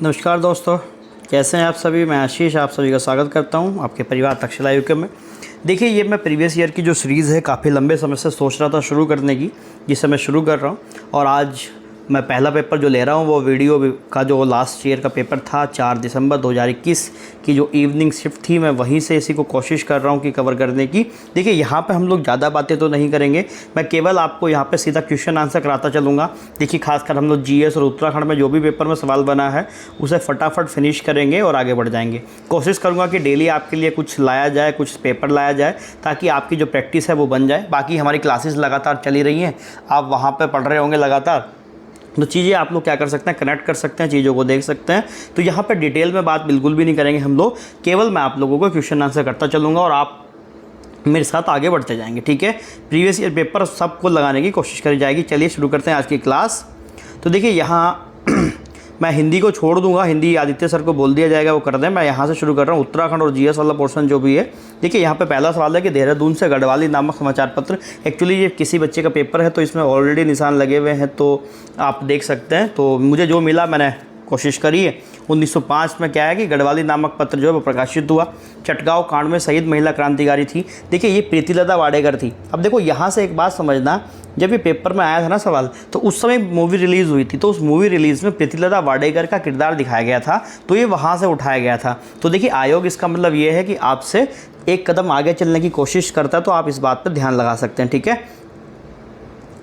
नमस्कार दोस्तों, कैसे हैं आप सभी। मैं आशीष आप सभी का स्वागत करता हूं आपके परिवार तक्षशिला यूके में। देखिए, ये मैं प्रीवियस ईयर की जो सीरीज़ है काफ़ी लंबे समय से सोच रहा था शुरू करने की, जिसे मैं शुरू कर रहा हूं। और आज मैं पहला पेपर जो ले रहा हूं वो वीडियो का जो लास्ट ईयर का पेपर था 4 दिसंबर 2021 की जो इवनिंग शिफ्ट थी, मैं वहीं से इसी को कोशिश कर रहा हूं कि कवर करने की। देखिए, यहाँ पे हम लोग ज़्यादा बातें तो नहीं करेंगे, मैं केवल आपको यहाँ पे सीधा क्वेश्चन आंसर कराता चलूँगा। देखिए, खासकर हम लोग जीएस और उत्तराखंड में जो भी पेपर में सवाल बना है उसे फटाफट फिनिश करेंगे और आगे बढ़ जाएंगे। कोशिश करूँगा कि डेली आपके लिए कुछ लाया जाए, कुछ पेपर लाया जाए, ताकि आपकी जो प्रैक्टिस है वो बन जाए। बाकी हमारी क्लासेस लगातार चली रही हैं, आप वहाँ पर पढ़ रहे होंगे लगातार, तो चीज़ें आप लोग क्या कर सकते हैं, कनेक्ट कर सकते हैं, चीज़ों को देख सकते हैं। तो यहाँ पर डिटेल में बात बिल्कुल भी नहीं करेंगे हम लोग, केवल मैं आप लोगों को क्वेश्चन आंसर करता चलूँगा और आप मेरे साथ आगे बढ़ते जाएंगे। ठीक है, प्रीवियस ईयर पेपर सबको लगाने की कोशिश करी जाएगी। चलिए शुरू करते हैं आज की क्लास। तो देखिए, यहाँ मैं हिंदी को छोड़ दूंगा, हिंदी आदित्य सर को बोल दिया जाएगा, वो कर दें। मैं यहाँ से शुरू कर रहा हूँ उत्तराखंड और जीएस वाला पोर्शन जो भी है। देखिए, यहाँ पे पहला सवाल है कि देहरादून से गढ़वाली नामक समाचार पत्र, एक्चुअली ये किसी बच्चे का पेपर है तो इसमें ऑलरेडी निशान लगे हुए हैं, तो आप देख सकते हैं। तो मुझे जो मिला मैंने कोशिश करी है। 1905 में क्या है कि गढ़वाली नामक पत्र जो है वो प्रकाशित हुआ। चटगांव कांड में शहीद महिला क्रांतिकारी थी। देखिए, ये प्रीतिलता वाडेकर थी। अब देखो, यहाँ से एक बात समझना, जब ये पेपर में आया था ना सवाल, तो उस समय मूवी रिलीज़ हुई थी, तो उस मूवी रिलीज़ में प्रीतिलता वाडेकर का किरदार दिखाया गया था, तो ये वहाँ से उठाया गया था। तो देखिए, आयोग इसका मतलब ये है कि आपसे एक कदम आगे चलने की कोशिश करता है, तो आप इस बात पर ध्यान लगा सकते हैं। ठीक है,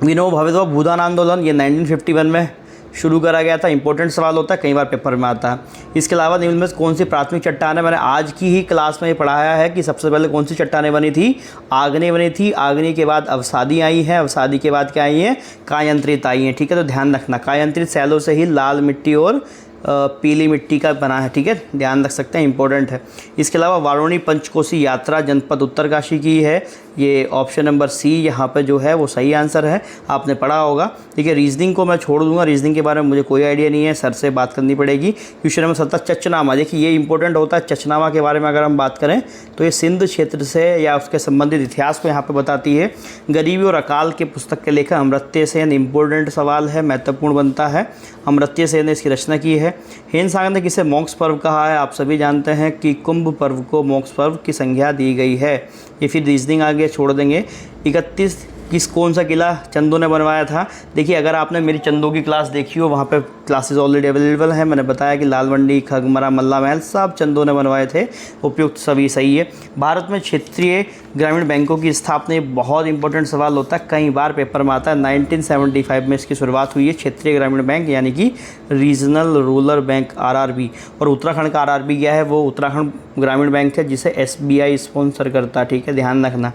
विनोबा भावे भूदान आंदोलन ये 1951 में शुरू करा गया था। इंपॉर्टेंट सवाल होता है, कई बार पेपर में आता है। इसके अलावा निम्न में कौन सी प्राथमिक चट्टान है, मैंने आज की ही क्लास में ये पढ़ाया है कि सबसे पहले कौन सी चट्टानें बनी थी, आग्नेय बनी थी। आग्नेय के बाद अवसादी आई है, अवसादी के बाद क्या आई है, कायांतरित आई हैं। ठीक है, तो ध्यान रखना, कायांतरित सैलों से ही लाल मिट्टी और पीली मिट्टी का बना है। ठीक है, ध्यान रख सकते हैं, इंपॉर्टेंट है। इसके अलावा वारुणी पंचकोसी यात्रा जनपद उत्तरकाशी की है, ये ऑप्शन नंबर सी यहाँ पे जो है वो सही आंसर है, आपने पढ़ा होगा। ठीक है, रीजनिंग को मैं छोड़ दूंगा, रीजनिंग के बारे में मुझे कोई आइडिया नहीं है, सर से बात करनी पड़ेगी। क्वेश्चन नंबर 17 चचनामा, देखिए ये इंपॉर्टेंट होता है। चचनामा के बारे में अगर हम बात करें तो ये सिंध क्षेत्र से या उसके संबंधित इतिहास को यहाँ पर बताती है। गरीबी और अकाल के पुस्तक के लेखक अमर्त्य सेन, इंपॉर्टेंट सवाल है, महत्वपूर्ण बनता है। अमर्त्य सेन ने इसकी रचना की है। हेन सांग ने किसे मोक्ष पर्व कहा है, आप सभी जानते हैं कि कुंभ पर्व को मोक्ष पर्व की संज्ञा दी गई है। ये फिर रीजनिंग आगे छोड़ देंगे। 31 कौन सा किला चंदों ने बनवाया था। देखिए, अगर आपने मेरी चंदों की क्लास देखी हो, वहाँ पे क्लासेस ऑलरेडी अवेलेबल है। मैंने बताया कि लालमंडी, खगमरा, मल्ला महल सब चंदों ने बनवाए थे। उपयुक्त सभी सही है। भारत में क्षेत्रीय ग्रामीण बैंकों की स्थापना, बहुत इंपॉर्टेंट सवाल होता है, कई बार पेपर में आता है। 1975 में इसकी शुरुआत हुई है, क्षेत्रीय ग्रामीण बैंक यानी कि रीजनल रूरल बैंक, आरआरबी। और उत्तराखंड का आरआरबी क्या है, वो उत्तराखंड ग्रामीण बैंक है, जिसे एसबीआई स्पॉन्सर करता है। ठीक है, ध्यान रखना।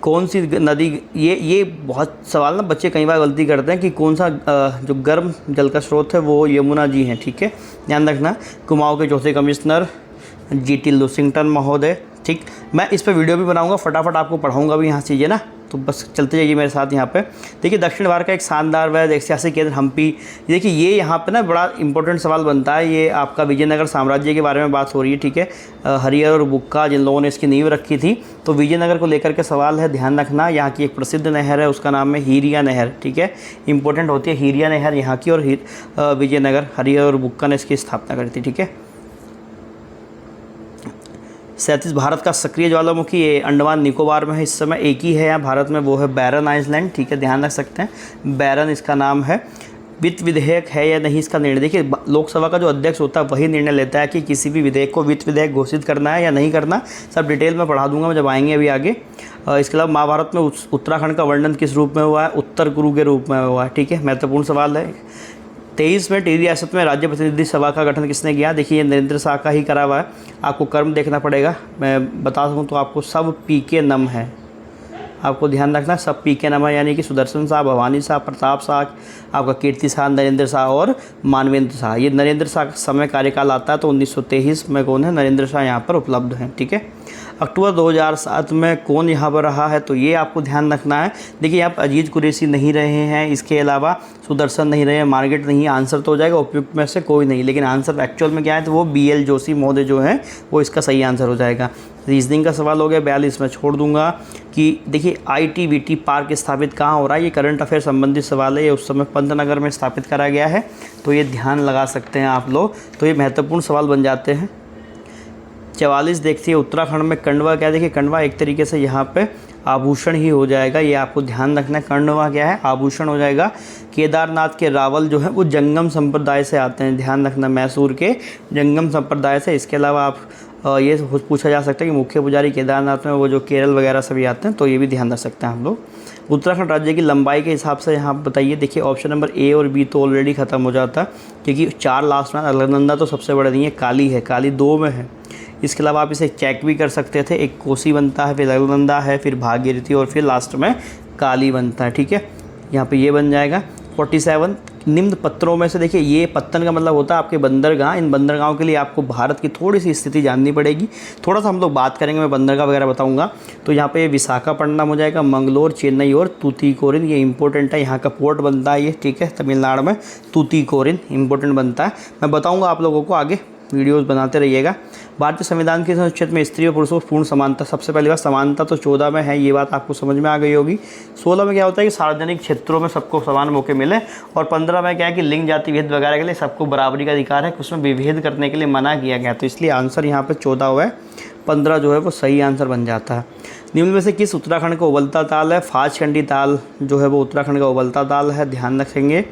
कौन सी नदी, ये बहुत सवाल ना बच्चे कई बार गलती करते हैं कि कौन सा जो गर्म जल का स्रोत है वो यमुना जी हैं। ठीक है, ध्यान रखना। कुमाऊं के चौथे कमिश्नर जीटी लुसिंगटन महोदय। ठीक, मैं इस पर वीडियो भी बनाऊंगा, फटाफट आपको पढ़ाऊंगा भी यहाँ चीज़ें ना, तो बस चलते जाइए मेरे साथ यहाँ पे। देखिए, दक्षिण भारत का एक शानदार व ऐतिहासिक केंद्र हम्पी। देखिए, ये यहाँ पे ना बड़ा इंपॉर्टेंट सवाल बनता है। ये आपका विजयनगर साम्राज्य के बारे में बात हो रही है। ठीक है, हरिहर और बुक्का जिन लोगों ने इसकी नींव रखी थी, तो विजयनगर को लेकर के सवाल है, ध्यान रखना। यहाँ की एक प्रसिद्ध नहर है, उसका नाम है हीरिया नहर। ठीक है, इंपॉर्टेंट होती है हीरिया नहर यहाँ की, और विजयनगर हरिहर और बुक्का ने इसकी स्थापना करी थी। ठीक है, 37 भारत का सक्रिय ज्वालामुखी, ये अंडमान निकोबार में है इस समय, एक ही है यहाँ भारत में, वो है बैरन आइलैंड। ठीक है, ध्यान रख सकते हैं, बैरन इसका नाम है। वित्त विधेयक है या नहीं, इसका निर्णय, देखिए लोकसभा का जो अध्यक्ष होता है वही निर्णय लेता है कि किसी भी विधेयक को वित्त विधेयक घोषित करना है या नहीं करना। सब डिटेल में पढ़ा दूंगा मैं जब आएंगे अभी आगे। इसके अलावा महाभारत में उत्तराखंड का वर्णन किस रूप में हुआ है, उत्तर कुरु के रूप में हुआ है। ठीक है, महत्वपूर्ण सवाल है। 23 में टिहरी रियासत में राज्य प्रतिनिधि सभा का गठन किसने किया, देखिए ये नरेंद्र शाह का ही करा हुआ है। आपको कर्म देखना पड़ेगा, मैं बता सकूँ तो आपको सब पी के नम है, आपको ध्यान रखना, सब पी के नम है, यानी कि सुदर्शन शाह, भवानी शाह, प्रताप शाह, आपका कीर्ति शाह, नरेंद्र शाह और मानवेंद्र शाह। ये नरेंद्र शाह समय कार्यकाल आता है तो 1923 में कौन है, नरेंद्र शाह यहाँ पर उपलब्ध हैं। ठीक है, अक्टूबर 2007 में कौन यहाँ पर रहा है, तो ये आपको ध्यान रखना है। देखिए यहाँ पर अजीत कुरैशी नहीं रहे हैं, इसके अलावा सुदर्शन नहीं रहे हैं, मार्गेट नहीं है। आंसर तो हो जाएगा उपयुक्त में से कोई नहीं, लेकिन आंसर एक्चुअल में क्या है, तो वो BL जोशी महोदय जो है वो इसका सही आंसर हो जाएगा। रीजनिंग का सवाल हो गया 42 में छोड़ दूंगा कि देखिए ITBT पार्क स्थापित कहाँ हो रहा है। ये करंट अफेयर संबंधित सवाल है, ये उस समय पंतनगर में स्थापित करा गया है, तो ये ध्यान लगा सकते हैं आप लोग, तो ये महत्वपूर्ण सवाल बन जाते हैं। 44 देखिए उत्तराखंड में कंडवा क्या, देखिए कंडवा एक तरीके से यहाँ पे आभूषण ही हो जाएगा, ये आपको ध्यान रखना है। कंडवा क्या है, आभूषण हो जाएगा। केदारनाथ के रावल जो है वो जंगम संप्रदाय से आते हैं, ध्यान रखना, मैसूर के जंगम संप्रदाय से। इसके अलावा आप ये पूछा जा सकता है कि मुख्य पुजारी केदारनाथ में वो जो केरल वगैरह सभी आते हैं, तो ये भी ध्यान रख सकते हैं हम लोग। उत्तराखंड राज्य की लंबाई के हिसाब से यहाँ बताइए। देखिए ऑप्शन नंबर A और B तो ऑलरेडी ख़त्म हो जाता, क्योंकि 4 लास्ट में। अलकनंदा तो सबसे बड़ा नहीं है, काली है, काली 2 में है। इसके अलावा आप इसे चेक भी कर सकते थे, एक कोसी बनता है, फिर अलकनंदा है, फिर भागीरथी और फिर लास्ट में काली बनता है, ठीक है। यहाँ पे ये बन जाएगा। 47 निम्न पत्तनों में से, देखिए ये पत्तन का मतलब होता है आपके बंदरगाह। इन बंदरगाहों के लिए आपको भारत की थोड़ी सी स्थिति जाननी पड़ेगी, थोड़ा सा हम लोग बात करेंगे, मैं बंदरगाह वगैरह बताऊंगा। तो यहाँ पे विशाखापट्टनम हो जाएगा, मंगलोर, चेन्नई और तूतीकोरिन, ये इंपॉर्टेंट है, यहाँ का पोर्ट बनता है ये, ठीक है, तमिलनाडु में तूतीकोरिन इंपॉर्टेंट बनता है। मैं बताऊँगा आप लोगों को, आगे वीडियोस बनाते रहिएगा। भारतीय संविधान के अनुच्छेद में स्त्री और पुरुषों पूर्ण समानता, सबसे पहली बात समानता तो 14 में है, ये बात आपको समझ में आ गई होगी। 16 में क्या होता है कि सार्वजनिक क्षेत्रों में सबको समान मौके मिले, और 15 में क्या है कि लिंग जाति भेद वगैरह के लिए सबको बराबरी का अधिकार है, उसमें विभेद करने के लिए मना किया गया, तो इसलिए आंसर यहाँ पर 14 हुआ है। 15 जो है वो सही आंसर बन जाता है। निम्न में से किस उत्तराखंड का उबलता ताल है, फाजकंडी ताल जो है वो उत्तराखंड का उबलता ताल है, ध्यान रखेंगे।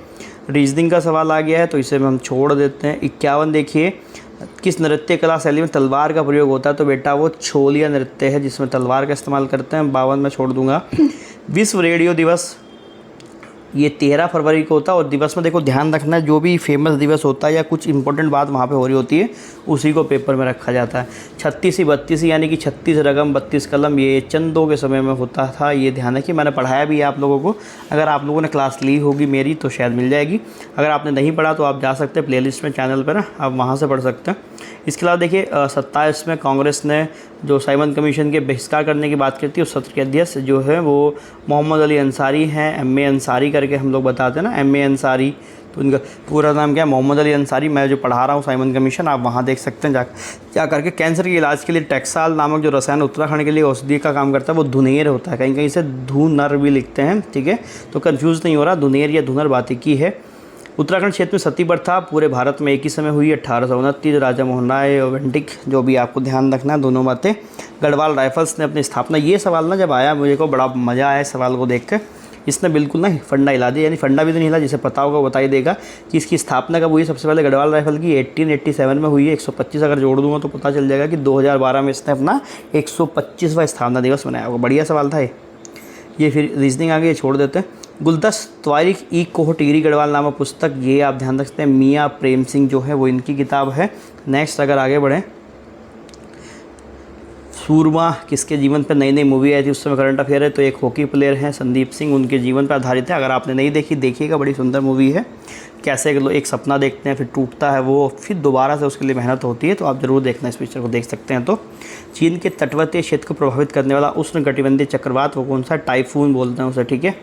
रीजनिंग का सवाल आ गया है, तो इसे हम छोड़ देते हैं। 51 देखिए, किस नृत्य कला शैली में तलवार का प्रयोग होता है, तो बेटा वो छोलिया नृत्य है जिसमें तलवार का इस्तेमाल करते हैं। 52 में छोड़ दूंगा। विश्व रेडियो दिवस ये 13 फरवरी को होता है, और दिवस में देखो ध्यान रखना है, जो भी फेमस दिवस होता है या कुछ इंपॉर्टेंट बात वहाँ पे हो रही होती है उसी को पेपर में रखा जाता है। 36 32 यानी कि 36 रकम 32 कलम, ये चंदों के समय में होता था, ये ध्यान रखिए। मैंने पढ़ाया भी है आप लोगों को, अगर आप लोगों ने क्लास ली होगी मेरी तो शायद मिल जाएगी, अगर आपने नहीं पढ़ा तो आप जा सकते हैं प्लेलिस्ट में चैनल पर ना, आप वहाँ से पढ़ सकते हैं। इसके अलावा देखिए 27 में कांग्रेस ने जो साइमन कमीशन के बहिष्कार करने की बात करती है, उस सत्र के अध्यक्ष जो है वो मोहम्मद अली अंसारी हैं, MA अंसारी करके हम लोग बताते हैं ना, MA अंसारी, तो उनका पूरा नाम क्या है, मोहम्मद अली अंसारी। मैं जो पढ़ा रहा हूँ साइमन कमीशन, आप वहाँ देख सकते हैं जा करके। कैंसर के इलाज के लिए टैक्साल नामक जो रसायन उत्तराखंड के लिए औषधि का काम करता है वो धुनेर होता है, कहीं कहीं से धुनर भी लिखते हैं, ठीक है, तो कन्फ्यूज़ नहीं हो रहा, धुनेर या धुनर बात की है। उत्तराखंड क्षेत्र में सती प्रथा पूरे भारत में एक ही समय हुई, 1829, राजा मोहन राय और वेंटिक, जो भी आपको ध्यान रखना है दोनों बातें। गढ़वाल राइफल्स ने अपनी स्थापना, ये सवाल ना जब आया मुझे को बड़ा मज़ा आया सवाल को देख कर, इसने बिल्कुल ना फंडा हिला दिया, यानी फंडा भी तो नहीं हिला, जिसे पता होगा बता ही देगा कि इसकी स्थापना कब हुई। सबसे पहले गढ़वाल राइफल की 1887 में हुई है, 125 अगर जोड़ दूंगा तो पता चल जाएगा कि 2012 में इसने अपना 125वां स्थापना दिवस मनाया होगा। बढ़िया सवाल था ये। फिर रीजनिंग आगे छोड़ देते हैं। गुलदस्त त्वारिख ई कोह टिगरी गढ़वाल नामक पुस्तक, ये आप ध्यान रख सकते हैं, मियाँ प्रेम सिंह जो है वो इनकी किताब है। नेक्स्ट अगर आगे बढ़ें, सूरमा किसके जीवन पर नई नई मूवी आई थी, उस समय करंट अफेयर है, तो एक हॉकी प्लेयर हैं संदीप सिंह, उनके जीवन पर आधारित है। अगर आपने नहीं देखी देखिएगा, बड़ी सुंदर मूवी है। कैसे एक सपना देखते हैं, फिर टूटता है वो, फिर दोबारा से उसके लिए मेहनत होती है, तो आप ज़रूर देखना, इस पिक्चर को देख सकते हैं। तो चीन के तटवर्ती क्षेत्र को प्रभावित करने वाला उष्णकटिबंधीय चक्रवात वो कौन सा, टाइफून बोलते हैं उसे, ठीक है,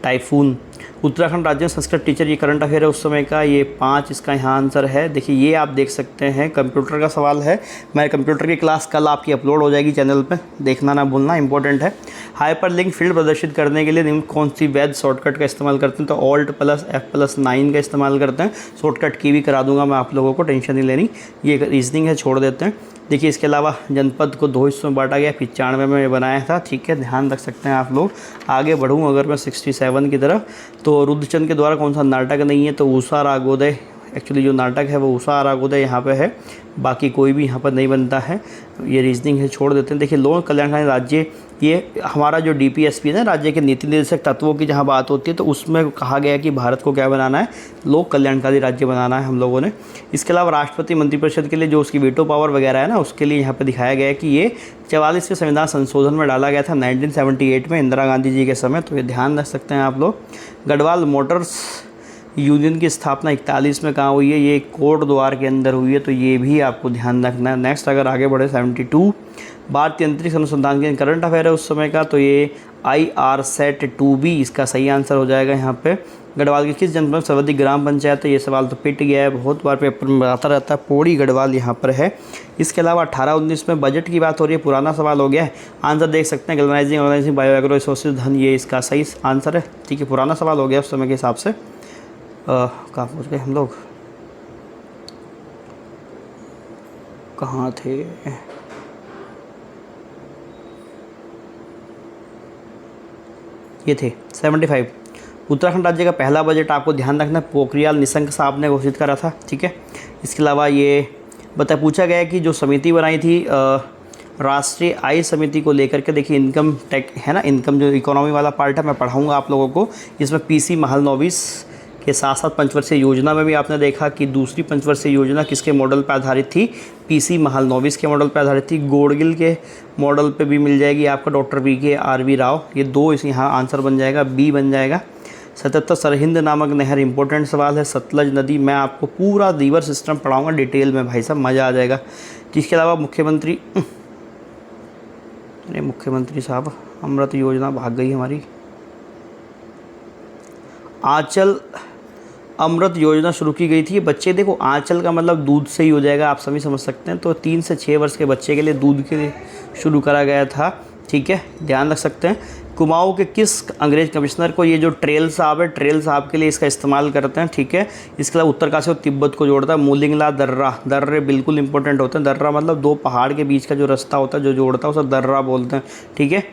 टाइफून। उत्तराखंड राज्य में संस्कृत टीचर, ये करंट अफेयर है उस समय का, ये 5 इसका यहाँ आंसर है। देखिए ये आप देख सकते हैं, कंप्यूटर का सवाल है। मैं कंप्यूटर की क्लास कल आपकी अपलोड हो जाएगी चैनल पे, देखना ना भूलना, इंपॉर्टेंट है। हाइपरलिंक फील्ड प्रदर्शित करने के लिए निम्न कौन सी वैध शॉर्टकट का इस्तेमाल करते हैं, तो Alt+F+9 का इस्तेमाल करते हैं। शॉर्टकट की भी करा दूंगा मैं आप लोगों को, टेंशन नहीं लेनी। ये रीजनिंग है, छोड़ देते हैं। देखिए इसके अलावा जनपद को 2 हिस्सों में बांटा गया, 95 में बनाया था, ठीक है, ध्यान रख सकते हैं आप लोग। आगे बढ़ूँ अगर मैं 67 की तरफ, तो रुद्रचंद के द्वारा कौन सा नाटक नहीं है, तो उषा रागोदय, एक्चुअली जो नाटक है वो उषा रागोदय यहाँ पे है, बाकी कोई भी यहाँ पर नहीं बनता है। ये रीजनिंग है, छोड़ देते हैं। देखिए लोक कल्याणकारी राज्य, ये हमारा जो DPSP है ना, राज्य के नीति निर्देशक तत्वों की जहाँ बात होती है, तो उसमें कहा गया है कि भारत को क्या बनाना है, लोक कल्याणकारी राज्य बनाना है हम लोगों ने। इसके अलावा राष्ट्रपति मंत्रिपरिषद के लिए जो उसकी वीटो पावर वगैरह है ना, उसके लिए यहाँ पर दिखाया गया है कि ये 44वें संविधान संशोधन में डाला गया था 1978 में, इंदिरा गांधी जी के समय, तो ये ध्यान रख सकते हैं आप लोग। गढ़वाल मोटर्स यूनियन की स्थापना 41 में कहाँ हुई है, ये कोट द्वार के अंदर हुई है, तो ये भी आपको ध्यान रखना है। नेक्स्ट अगर आगे बढ़े 72, भारतीय अंतरिक्ष अनुसंधान के करंट अफेयर है उस समय का, तो ये IRSAT-2B इसका सही आंसर हो जाएगा यहाँ पे। गढ़वाल की किस जनपद में सर्वाधिक ग्राम पंचायत है, ये सवाल तो पिट गया है, बहुत बार पेपर में आता रहता है। पौड़ी गढ़वाल यहाँ पर है। इसके अलावा 18-19 में बजट की बात हो रही है, पुराना सवाल हो गया है। आंसर देख सकते हैं, galvanising organising bio agro resources धन, ये इसका सही आंसर है। ठीक है, पुराना सवाल हो गया उस समय के हिसाब से। कहाँ पहुँच गए हम लोग, कहाँ थे? ये थे 75। उत्तराखंड राज्य का पहला बजट आपको ध्यान रखना पोखरियाल निशंक साहब ने घोषित करा था। ठीक है, इसके अलावा ये पूछा गया कि जो समिति बनाई थी राष्ट्रीय आय समिति को लेकर के, देखिए इनकम टैक्स है ना, इनकम जो इकोनॉमी वाला पार्ट है मैं पढ़ाऊँगा आप लोगों को। इसमें PC महालनोबिस के साथ साथ पंचवर्षीय योजना में भी आपने देखा कि दूसरी पंचवर्षीय योजना किसके मॉडल पर आधारित थी, PC महालनोबिस के मॉडल पर आधारित थी। गोडगिल के मॉडल पे भी मिल जाएगी आपका, डॉक्टर BKRV राव। ये दो इस यहाँ आंसर बन जाएगा, B बन जाएगा। 77 सरहिंद नामक नहर, इंपॉर्टेंट सवाल है। सतलज नदी, मैं आपको पूरा रिवर सिस्टम पढ़ाऊँगा डिटेल में भाई साहब, मज़ा आ जाएगा। जिसके अलावा मुख्यमंत्री, अरे मुख्यमंत्री साहब, अमृत योजना भाग गई हमारी। आंचल अमृत योजना शुरू की गई थी। बच्चे देखो, आंचल का मतलब दूध से ही हो जाएगा, आप सभी समझ सकते हैं। तो 3 से 6 वर्ष के बच्चे के लिए दूध के लिए शुरू करा गया था। ठीक है, ध्यान रख सकते हैं। कुमाऊं के किस अंग्रेज कमिश्नर को, ये जो ट्रेल साहब है, ट्रेल साहब के लिए इसका इस्तेमाल करते हैं। ठीक है, इसके अलावा उत्तरकाशी और तिब्बत को जोड़ता है। मूलिंगला दर्रा, दर्रे बिल्कुल इंपॉर्टेंट होते हैं। दर्रा मतलब 2 पहाड़ के बीच का जो रास्ता होता है जो जोड़ता है, उसे दर्रा बोलते हैं। ठीक है,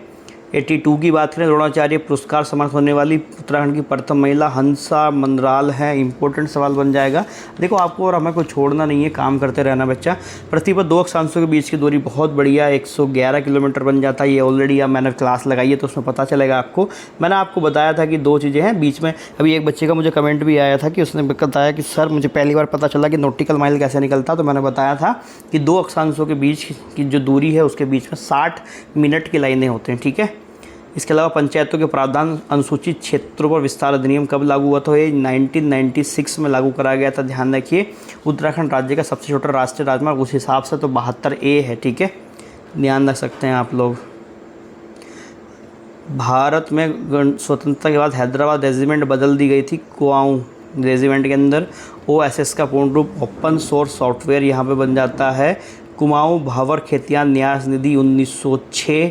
82 की बात करें, द्रोणाचार्य पुरस्कार समर्थ होने वाली उत्तराखंड की प्रथम महिला हंसा मंदराल है। इंपॉर्टेंट सवाल बन जाएगा। देखो आपको और हमें कोई छोड़ना नहीं है, काम करते रहना बच्चा। पृथ्वी पर 2 अक्षांशों के बीच की दूरी बहुत बढ़िया 111 किलोमीटर बन जाता है। ये ऑलरेडी अब मैंने क्लास लगाई है तो उसमें पता चलेगा आपको। मैंने आपको बताया था कि 2 चीज़ें हैं बीच में। अभी एक बच्चे का मुझे कमेंट भी आया था कि उसने बताया कि सर मुझे पहली बार पता चला कि नॉटिकल माइल कैसे निकलता। तो मैंने बताया था कि 2 अक्षांशों के बीच की जो दूरी है उसके बीच में 60 मिनट की लाइनें होते हैं। ठीक है, इसके अलावा पंचायतों के प्रावधान अनुसूचित क्षेत्रों पर विस्तार अधिनियम कब लागू हुआ था? ये 1996 में लागू कराया गया था। ध्यान रखिए, उत्तराखंड राज्य का सबसे छोटा राष्ट्रीय राजमार्ग उस हिसाब से तो 72A है। ठीक है, ध्यान रख सकते हैं आप लोग। भारत में स्वतंत्रता के बाद हैदराबाद रेजिमेंट बदल दी गई थी। कुआऊं रेजिमेंट के अंदर OSS का पूर्ण रूप ओपन सोर्स सॉफ्टवेयर यहाँ पे बन जाता है। कुमाऊं भावर खेतियान न्यास निधि 1906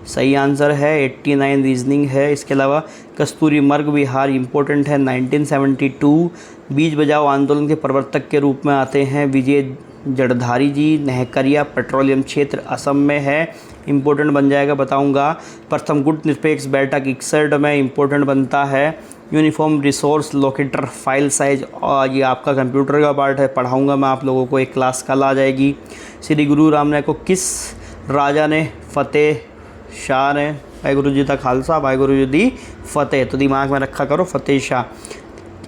सही आंसर है। 89 रीजनिंग है। इसके अलावा कस्तूरी मर्ग विहार इंपॉर्टेंट है। 1972 बीज बचाओ आंदोलन के प्रवर्तक के रूप में आते हैं विजय जड़धारी जी। नहकरिया पेट्रोलियम क्षेत्र असम में है, इंपॉर्टेंट बन जाएगा, बताऊंगा। प्रथम गुट निरपेक्ष बैठक 61 में इंपॉर्टेंट बनता है। Uniform resource locator file size, ये आपका कंप्यूटर का पार्ट है, पढ़ाऊंगा मैं आप लोगों को, एक क्लास कल आ जाएगी। श्री गुरु राम नायक को किस राजा ने फतेह शाह ने, वाहेगुरु जी का खालसा वाहेगुरु जी दी फतेह, तो दिमाग में रखा करो फतेह शाह।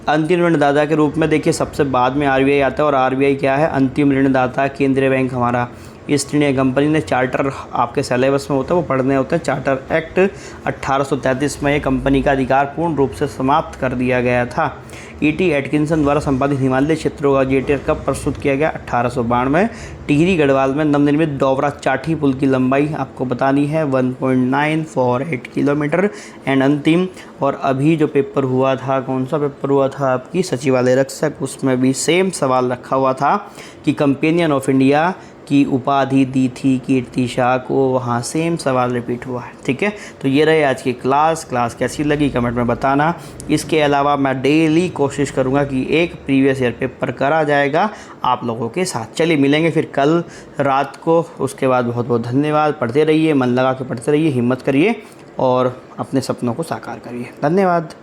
अंतिम ऋणदाता के रूप में देखिए सबसे बाद में RBI आता है, और RBI क्या है? अंतिम ऋणदाता केंद्रीय बैंक हमारा। ईस्ट इंडिया कंपनी ने चार्टर आपके सिलेबस में होता है, वो पढ़ने होते हैं। चार्टर एक्ट 1833 में ये कंपनी का अधिकार पूर्ण रूप से समाप्त कर दिया गया था। E.T. एटकिंसन द्वारा संपादित हिमालय क्षेत्रों का GTR कब प्रस्तुत किया गया? 1892। टिहरी गढ़वाल में नवनिर्मित डोबरा चाठी पुल की लंबाई आपको बतानी है 1.948 किलोमीटर। एंड अंतिम, और अभी जो पेपर हुआ था, कौन सा पेपर हुआ था आपकी सचिवालय रक्षक, उसमें भी सेम सवाल रखा हुआ था कि कंपेनियन ऑफ इंडिया की उपाधि दी थी कीर्ति शाह को, वहाँ सेम सवाल रिपीट हुआ है। ठीक है, तो ये रहे आज की क्लास कैसी लगी कमेंट में बताना। इसके अलावा मैं डेली कोशिश करूँगा कि एक प्रीवियस ईयर पेपर करा जाएगा आप लोगों के साथ। चलिए मिलेंगे फिर कल रात को। उसके बाद बहुत बहुत धन्यवाद। पढ़ते रहिए, मन लगा के पढ़ते रहिए, हिम्मत करिए और अपने सपनों को साकार करिए। धन्यवाद।